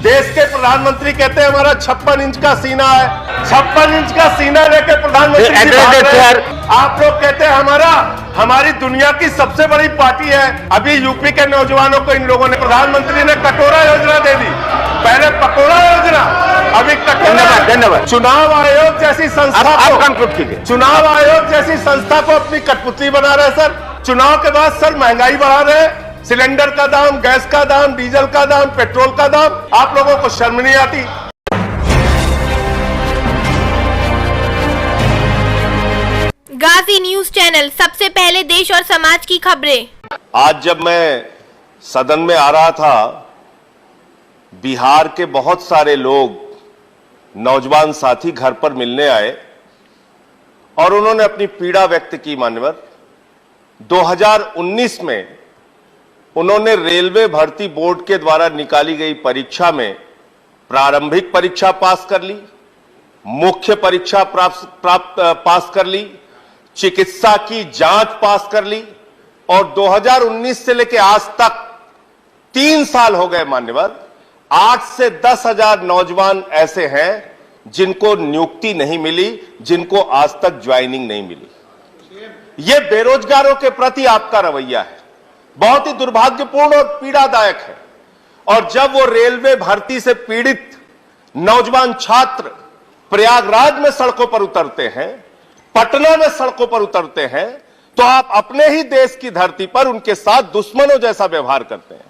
देश के प्रधानमंत्री कहते हैं हमारा 56 इंच का सीना है, 56 इंच का सीना लेके प्रधानमंत्री जी भाग रहे हैं। आप लोग कहते हैं हमारी दुनिया की सबसे बड़ी पार्टी है। अभी यूपी के नौजवानों को इन लोगों ने, प्रधानमंत्री ने कटोरा योजना दे दी, पहले पकोड़ा योजना, अभी कटोरा। धन्यवाद। चुनाव आयोग जैसी संस्था को, चुनाव आयोग जैसी संस्था को अपनी कठपुतली बना रहे सर। चुनाव के बाद सर महंगाई बढ़ा रहे हैं, सिलेंडर का दाम, गैस का दाम, डीजल का दाम, पेट्रोल का दाम। आप लोगों को शर्म नहीं आती? गाजी न्यूज चैनल, सबसे पहले देश और समाज की खबरें। आज जब मैं सदन में आ रहा था, बिहार के बहुत सारे लोग, नौजवान साथी घर पर मिलने आए और उन्होंने अपनी पीड़ा व्यक्त की। मान्यवर, 2019 में उन्होंने रेलवे भर्ती बोर्ड के द्वारा निकाली गई परीक्षा में प्रारंभिक परीक्षा पास कर ली, मुख्य परीक्षा पास कर ली, चिकित्सा की जांच पास कर ली और 2019 से लेकर आज तक 3 साल हो गए। मान्यवर, 8 से 10 हजार नौजवान ऐसे हैं जिनको नियुक्ति नहीं मिली, जिनको आज तक ज्वाइनिंग नहीं मिली। यह बेरोजगारों के प्रति आपका रवैया है, बहुत ही दुर्भाग्यपूर्ण और पीड़ादायक है। और जब वो रेलवे भर्ती से पीड़ित नौजवान छात्र प्रयागराज में सड़कों पर उतरते हैं, पटना में सड़कों पर उतरते हैं, तो आप अपने ही देश की धरती पर उनके साथ दुश्मनों जैसा व्यवहार करते हैं।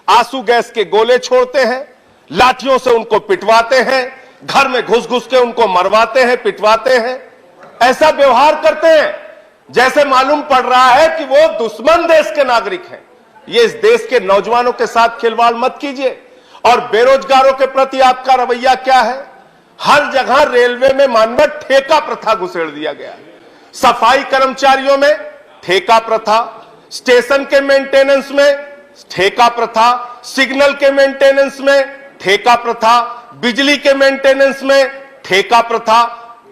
आंसू गैस के गोले छोड़ते हैं, लाठियों से उनको पिटवाते हैं, घर में घुस घुस के उनको मरवाते हैं, पिटवाते हैं। ऐसा व्यवहार करते हैं जैसे मालूम पड़ रहा है कि वो दुश्मन देश के नागरिक हैं। ये इस देश के नौजवानों के साथ खिलवाड़ मत कीजिए। और बेरोजगारों के प्रति आपका रवैया क्या है? हर जगह रेलवे में मानव ठेका प्रथा घुसेड़ दिया गया है। सफाई कर्मचारियों में ठेका प्रथा, स्टेशन के मेंटेनेंस में ठेका प्रथा, सिग्नल के मेंटेनेंस में ठेका प्रथा, बिजली के मेंटेनेंस में ठेका प्रथा,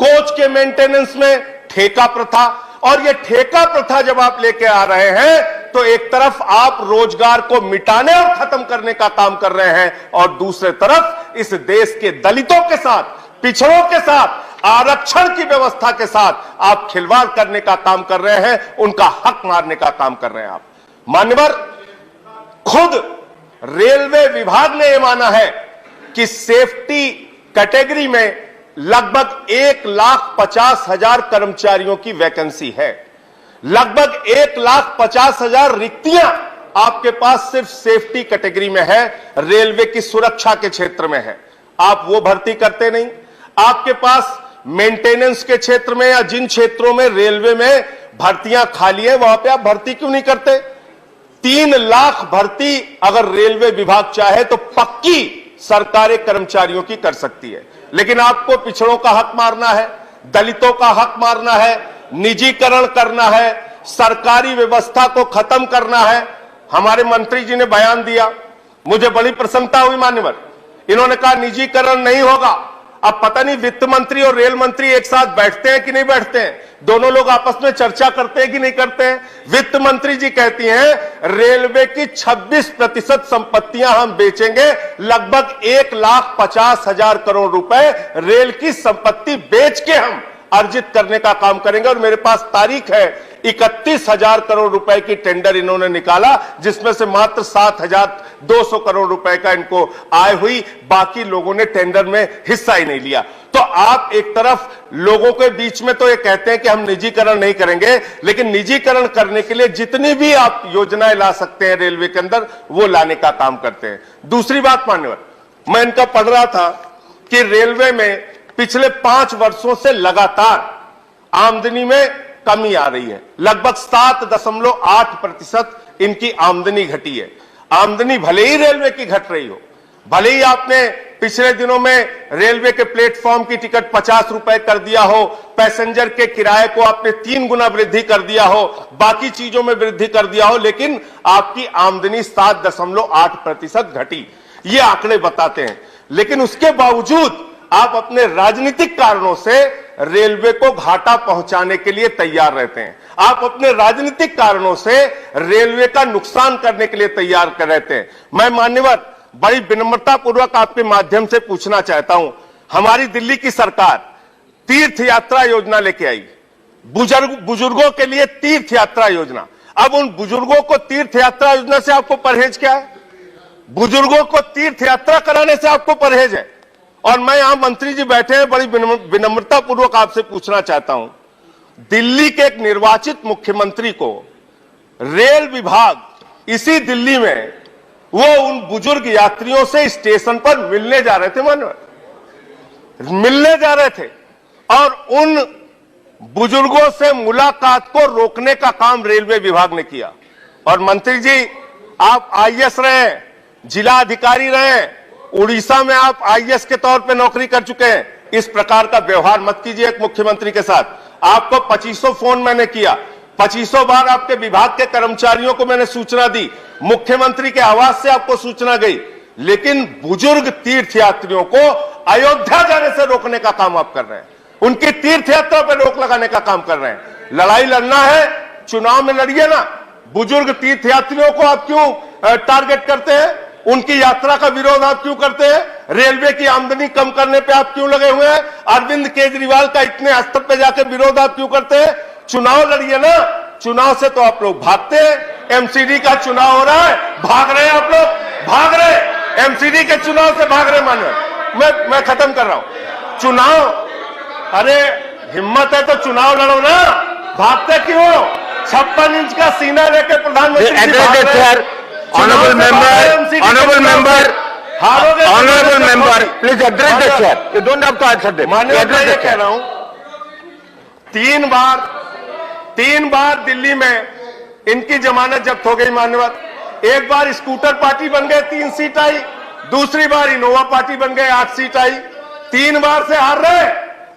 कोच के मेंटेनेंस में ठेका प्रथा। और ये ठेका प्रथा जब आप लेके आ रहे हैं तो एक तरफ आप रोजगार को मिटाने और खत्म करने का काम कर रहे हैं और दूसरे तरफ इस देश के दलितों के साथ, पिछड़ों के साथ, आरक्षण की व्यवस्था के साथ आप खिलवाड़ करने का काम कर रहे हैं, उनका हक मारने का काम कर रहे हैं आप। मान्यवर, खुद रेलवे विभाग ने यह माना है कि सेफ्टी कैटेगरी में लगभग 1,50,000 कर्मचारियों की वैकेंसी है। लगभग 1,50,000 रिक्तियां आपके पास सिर्फ सेफ्टी कैटेगरी में है, रेलवे की सुरक्षा के क्षेत्र में है। आप वो भर्ती करते नहीं। आपके पास मेंटेनेंस के क्षेत्र में या जिन क्षेत्रों में रेलवे में भर्तियां खाली है, वहां पे आप भर्ती क्यों नहीं करते? 3 लाख भर्ती अगर रेलवे विभाग चाहे तो पक्की सरकारी कर्मचारियों की कर सकती है। लेकिन आपको पिछड़ों का हक मारना है, दलितों का हक मारना है, निजीकरण करना है, सरकारी व्यवस्था को खत्म करना है। हमारे मंत्री जी ने बयान दिया, मुझे बड़ी प्रसन्नता हुई। मान्यवर, इन्होंने कहा निजीकरण नहीं होगा। अब पता नहीं वित्त मंत्री और रेल मंत्री एक साथ बैठते हैं कि नहीं बैठते हैं, दोनों लोग आपस में चर्चा करते हैं कि नहीं करते हैं। वित्त मंत्री जी कहती हैं रेलवे की 26% संपत्तियां हम बेचेंगे, लगभग 1,50,000 करोड़ रुपए रेल की संपत्ति बेच के हम अर्जित करने का काम करेंगे। और मेरे पास तारीख है, 31,000 करोड़ रुपए की टेंडर इन्होंने निकाला, जिसमें से मात्र 7,200 करोड़ रुपए का इनको आय हुई, बाकी लोगों ने टेंडर में हिस्सा ही नहीं लिया। तो आप एक तरफ लोगों के बीच में तो ये कहते हैं कि हम निजीकरण नहीं करेंगे, लेकिन निजीकरण करने के लिए जितनी भी आप योजनाएं ला सकते हैं रेलवे के अंदर, वो लाने का काम करते हैं। दूसरी बात मान्यवर, मैं इनका पढ़ रहा था कि रेलवे में पिछले 5 वर्षों से लगातार आमदनी में कमी आ रही है। लगभग 7.8% इनकी आमदनी घटी है। आमदनी भले ही रेलवे की घट रही हो, भले ही आपने पिछले दिनों में रेलवे के प्लेटफॉर्म की टिकट 50 रुपए कर दिया हो, पैसेंजर के किराए को आपने 3 गुना वृद्धि कर दिया हो, बाकी चीजों में वृद्धि कर दिया हो, लेकिन आपकी आमदनी 7.8% घटी। ये आंकड़े बताते हैं। लेकिन उसके बावजूद आप अपने राजनीतिक कारणों से रेलवे को घाटा पहुंचाने के लिए तैयार रहते हैं। आप अपने राजनीतिक कारणों से रेलवे का नुकसान करने के लिए तैयार रहते हैं। मैं मान्यवर बड़ी विनम्रता पूर्वक आपके माध्यम से पूछना चाहता हूं, हमारी दिल्ली की सरकार तीर्थ यात्रा योजना लेके आई, बुजुर्गों के लिए तीर्थ यात्रा योजना। अब उन बुजुर्गों को तीर्थ यात्रा योजना से आपको परहेज क्या है? बुजुर्गों को तीर्थ यात्रा कराने से आपको परहेज है। और मैं यहां मंत्री जी बैठे हैं, बड़ी विनम्रता पूर्वक आपसे पूछना चाहता हूं, दिल्ली के एक निर्वाचित मुख्यमंत्री को रेल विभाग इसी दिल्ली में वो उन बुजुर्ग यात्रियों से स्टेशन पर मिलने जा रहे थे, मिलने जा रहे थे, और उन बुजुर्गों से मुलाकात को रोकने का काम रेलवे विभाग ने किया। और मंत्री जी, आप आईएएस रहे, जिला अधिकारी रहे, उड़ीसा में आप आईएएस के तौर पे नौकरी कर चुके हैं। इस प्रकार का व्यवहार मत कीजिए एक मुख्यमंत्री के साथ। आपको 2500 फोन मैंने किया, 2500 बार आपके विभाग के कर्मचारियों को मैंने सूचना दी, मुख्यमंत्री के आवास से आपको सूचना गई, लेकिन बुजुर्ग तीर्थ यात्रियों को अयोध्या जाने से रोकने का काम आप कर रहे हैं, उनकी तीर्थ यात्रा पर रोक लगाने का काम कर रहे हैं। लड़ाई लड़ना है, चुनाव में लड़िए ना। बुजुर्ग तीर्थ यात्रियों को आप क्यों टारगेट करते हैं? उनकी यात्रा का विरोध आप क्यों करते हैं? रेलवे की आमदनी कम करने पे आप क्यों लगे हुए हैं? अरविंद केजरीवाल का इतने स्तर पे जाकर विरोध आप क्यों करते हैं? चुनाव लड़िए ना। चुनाव से तो आप लोग भागते हैं। एमसीडी का चुनाव हो रहा है, भाग रहे हैं आप लोग, भाग रहे। एमसीडी के चुनाव से भाग रहे। मानो मैं खत्म कर रहा हूं। चुनाव, अरे हिम्मत है तो चुनाव लड़ो ना, भागते क्यों? 56 इंच का सीना लेके प्रधानमंत्री Honorable member, please address the chair. You don't have to answer them. माननीय, मैं ये कह रहा हूं, तीन बार दिल्ली में इनकी जमानत जब्त हो गई मान्यवर। एक बार स्कूटर पार्टी बन गए, 3 सीट आई, दूसरी बार इनोवा पार्टी बन गए, 8 सीट आई। 3 बार से हार रहे,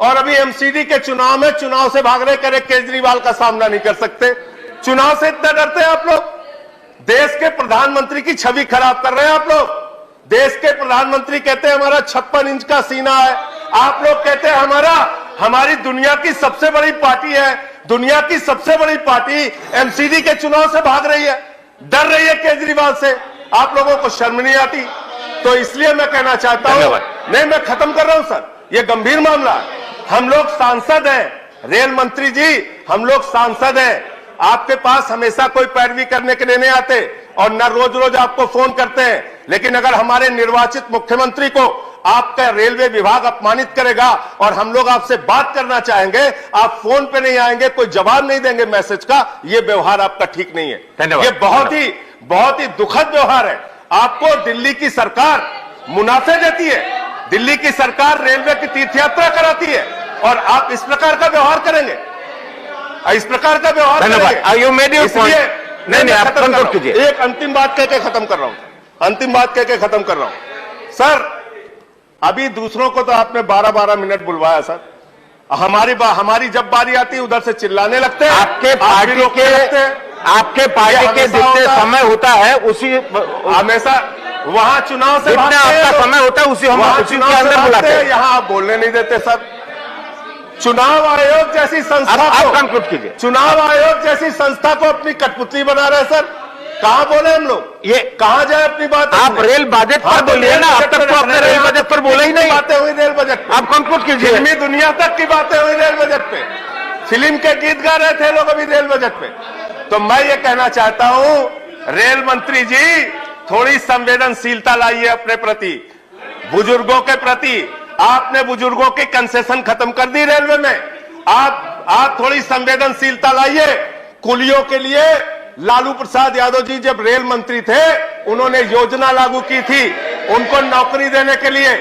और अभी एमसीडी के चुनाव में चुनाव से भाग रहे, करे केजरीवाल का सामना नहीं कर सकते। चुनाव से इतना डरते हैं आप लोग? देश के प्रधानमंत्री की छवि खराब कर रहे हैं आप लोग। देश के प्रधानमंत्री कहते हैं हमारा 56 इंच का सीना है, आप लोग कहते हैं हमारी दुनिया की सबसे बड़ी पार्टी है। दुनिया की सबसे बड़ी पार्टी एमसीडी के चुनाव से भाग रही है, डर रही है केजरीवाल से। आप लोगों को शर्म नहीं आती? तो इसलिए मैं कहना चाहता हूं, नहीं मैं खत्म कर रहा हूं सर, ये गंभीर मामला है। हम लोग सांसद हैं, रेल मंत्री जी, हम लोग सांसद हैं। आपके पास हमेशा कोई पैरवी करने के लिए नहीं आते, और न रोज रोज आपको फोन करते हैं। लेकिन अगर हमारे निर्वाचित मुख्यमंत्री को आपका रेलवे विभाग अपमानित करेगा और हम लोग आपसे बात करना चाहेंगे, आप फोन पे नहीं आएंगे, कोई जवाब नहीं देंगे मैसेज का, ये व्यवहार आपका ठीक नहीं है। ये बहुत ही दुखद व्यवहार है। आपको दिल्ली की सरकार मुनाफे देती है, दिल्ली की सरकार रेलवे की तीर्थ यात्रा कराती है, और आप इस प्रकार का व्यवहार करेंगे, इस प्रकार का व्यवहार नहीं, आप खत्म कीजिए। एक अंतिम बात कहकर खत्म कर रहा हूं, सर अभी दूसरों को तो आपने 12-12 मिनट बुलवाया सर, हमारी जब बारी आती है उधर से चिल्लाने लगते हैं। आपके पार्टी के जितने समय होता है उसी हमेशा वहां चुनाव से आपका समय होता है उसी हम के अंदर बुलाते हैं। यहाँ आप बोलने नहीं देते सर। चुनाव आयोग जैसी संस्था को, चुनाव आयोग जैसी संस्था को अपनी कठपुतली बना रहे सर। कहां बोले हम लोग, ये कहां जाए अपनी बात? आप रेल बजट पर बोलिए ना, अब तक तो आपने रेल बजट पर बोला ही नहीं। बातें हुई रेल बजट पे, आप कंक्लूड कीजिए। फिल्मी दुनिया तक की बातें हुई रेल बजट पे, फिल्म के गीत गा रहे थे लोग अभी रेल बजट पे। तो मैं ये कहना चाहता हूं, रेल मंत्री जी थोड़ी संवेदनशीलता लाइए अपने प्रति, बुजुर्गों के प्रति। आपने बुजुर्गों की कंसेशन खत्म कर दी रेलवे में, आप थोड़ी संवेदनशीलता लाइए। कुलियों के लिए लालू प्रसाद यादव जी जब रेल मंत्री थे, उन्होंने योजना लागू की थी उनको नौकरी देने के लिए।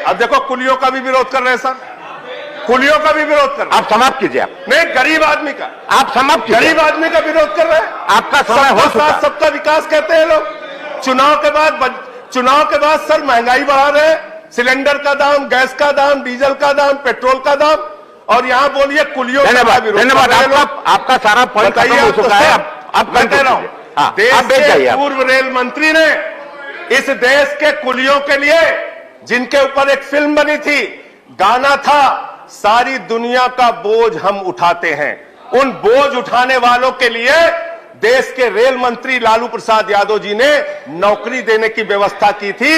अब देखो कुलियों का भी विरोध कर रहे हैं सर, कुलियों का भी विरोध कर रहे हैं। आप समाप्त कीजिए। नहीं, गरीब आदमी का आप समाप्त कीजिए। गरीब आदमी का विरोध कर रहे हैं। आपका समय हो चुका। सबका विकास कहते हैं लोग। चुनाव के बाद सर महंगाई बढ़ा रहे हैं, सिलेंडर का दाम, गैस का दाम, डीजल का दाम, पेट्रोल का दाम, और यहाँ बोलिए कुलियों का विरोध। धन्यवाद, आपका सारा पॉइंट खत्म हो चुका है। अब मैं कह रहा हूं, देश के पूर्व रेल मंत्री ने इस देश के कुलियों के लिए, जिनके ऊपर एक फिल्म बनी थी, गाना था, सारी दुनिया का बोझ हम उठाते हैं, उन बोझ उठाने वालों के लिए देश के रेल मंत्री लालू प्रसाद यादव जी ने नौकरी देने की व्यवस्था की थी।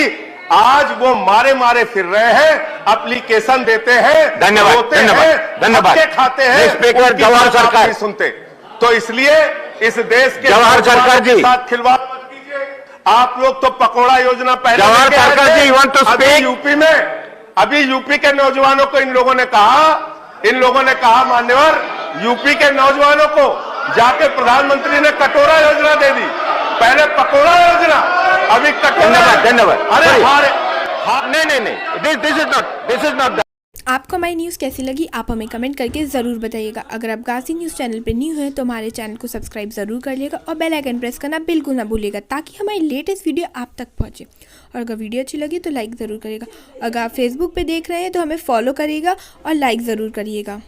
आज वो मारे मारे फिर रहे हैं, एप्लीकेशन देते हैं, धन्यवाद, रोते धन्यवाद, हैं, धन्यवाद। धक्के खाते हैं, स्पीकर उनकी जवाहर बात आप सरकार नहीं सुनते। तो इसलिए इस देश के जवाहर सरकार नौजवानों के जी, साथ खिलवाड़ मत कीजिए। आप लोग तो पकौड़ा योजना पहले जवाहर लेके आए सरकार थे। जी, you want to अभी speak? यूपी के नौजवानों को इन लोगों ने कहा मान्यवर, यूपी के नौजवानों को जाके प्रधानमंत्री ने कटोरा योजना दे दी। पहले पकौड़ा योजना, अभी कटोरा। धन्यवाद। अरे नहीं, दिस इज नॉट आपको हमारी न्यूज़ कैसी लगी आप हमें कमेंट करके ज़रूर बताइएगा। अगर आप गाजी न्यूज़ चैनल पर न्यू हैं तो हमारे चैनल को सब्सक्राइब ज़रूर कर लिएगा और बेल आइकन प्रेस करना बिल्कुल ना भूलिएगा ताकि हमारी लेटेस्ट वीडियो आप तक पहुंचे। और अगर वीडियो अच्छी लगी तो लाइक ज़रूर करिएगा। अगर आप फेसबुक पे देख रहे हैं तो हमें फॉलो करिएगा और लाइक ज़रूर करिएगा।